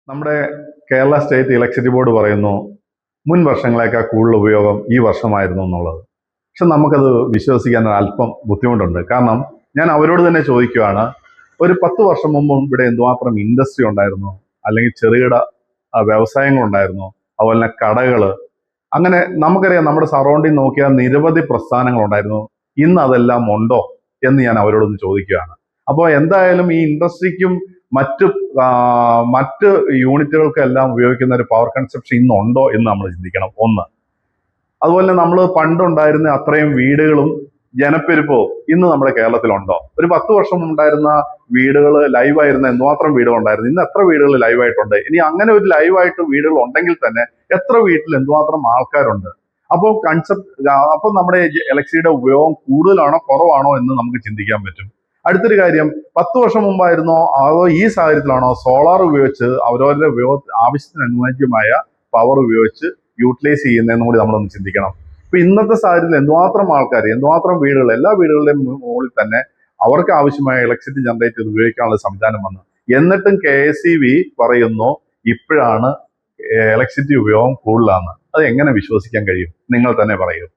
നമ്മുടെ Kerala state electricity board പറയുന്നു മുൻ വർഷങ്ങളേക്കാൾ കൂടുതൽ ഉപയോഗം ഈ വർഷമായിരുന്നു എന്നുള്ളത്. പക്ഷെ നമുക്കത് വിശ്വസിക്കാൻ അല്പം ബുദ്ധിമുട്ടുണ്ട്. കാരണം ഞാൻ അവരോട് തന്നെ ചോദിക്കുകയാണ്, ഒരു 10 വർഷം മുമ്പും ഇവിടെ എന്തുമാത്രം ഇൻഡസ്ട്രി ഉണ്ടായിരുന്നു, അല്ലെങ്കിൽ ചെറുകിട വ്യവസായങ്ങളുണ്ടായിരുന്നു, അതുപോലെ തന്നെ കടകള്, അങ്ങനെ നമുക്കറിയാം നമ്മുടെ സറൗണ്ടിങ് നോക്കിയാൽ നിരവധി പ്രസ്ഥാനങ്ങളുണ്ടായിരുന്നു. ഇന്ന് അതെല്ലാം ഉണ്ടോ എന്ന് ഞാൻ അവരോടൊന്ന് ചോദിക്കുകയാണ്. അപ്പോൾ എന്തായാലും ഈ ഇൻഡസ്ട്രിക്കും മറ്റ് യൂണിറ്റുകൾക്കെല്ലാം ഉപയോഗിക്കുന്ന ഒരു പവർ കൺസപ്ഷൻ ഇന്നുണ്ടോ എന്ന് നമ്മൾ ചിന്തിക്കണം. ഒന്ന്, അതുപോലെ തന്നെ നമ്മൾ പണ്ടുണ്ടായിരുന്ന അത്രയും വീടുകളും ജനപ്പെരുപ്പവും ഇന്ന് നമ്മുടെ കേരളത്തിലുണ്ടോ? ഒരു 10 വർഷം ഉണ്ടായിരുന്ന വീടുകൾ ലൈവായിരുന്ന എന്തുമാത്രം വീടുകളുണ്ടായിരുന്നു, ഇന്ന് എത്ര വീടുകൾ ലൈവായിട്ടുണ്ട്? ഇനി അങ്ങനെ ഒരു ലൈവായിട്ട് വീടുകൾ ഉണ്ടെങ്കിൽ തന്നെ എത്ര വീട്ടിൽ എന്തുമാത്രം ആൾക്കാരുണ്ട്? അപ്പോൾ അപ്പോൾ നമ്മുടെ ഇലക്ട്രിസിറ്റിയുടെ ഉപയോഗം കൂടുതലാണോ കുറവാണോ എന്ന് നമുക്ക് ചിന്തിക്കാൻ പറ്റും. അടുത്തൊരു കാര്യം, 10 വർഷം മുമ്പായിരുന്നോ അതോ ഈ സാഹചര്യത്തിലാണോ സോളാർ ഉപയോഗിച്ച് അവരവരുടെ ആവശ്യത്തിന് അനുയോജ്യമായ പവർ ഉപയോഗിച്ച് യൂട്ടിലൈസ് ചെയ്യുന്നതെന്നും കൂടി നമ്മളൊന്ന് ചിന്തിക്കണം. ഇപ്പൊ ഇന്നത്തെ സാഹചര്യത്തിൽ എന്തുമാത്രം ആൾക്കാർ, എന്തുമാത്രം വീടുകൾ, എല്ലാ വീടുകളുടെയും മുകളിൽ തന്നെ അവർക്ക് ആവശ്യമായ ഇലക്ട്രിസിറ്റി ജനറേറ്റ് ചെയ്ത് ഉപയോഗിക്കാനുള്ള സംവിധാനം വന്നു. എന്നിട്ടും KSEB പറയുന്നു ഇപ്പോഴാണ് ഇലക്ട്രിസിറ്റി ഉപയോഗം കൂടുതലാണ്. അത് എങ്ങനെ വിശ്വസിക്കാൻ കഴിയും? നിങ്ങൾ തന്നെ പറയൂ.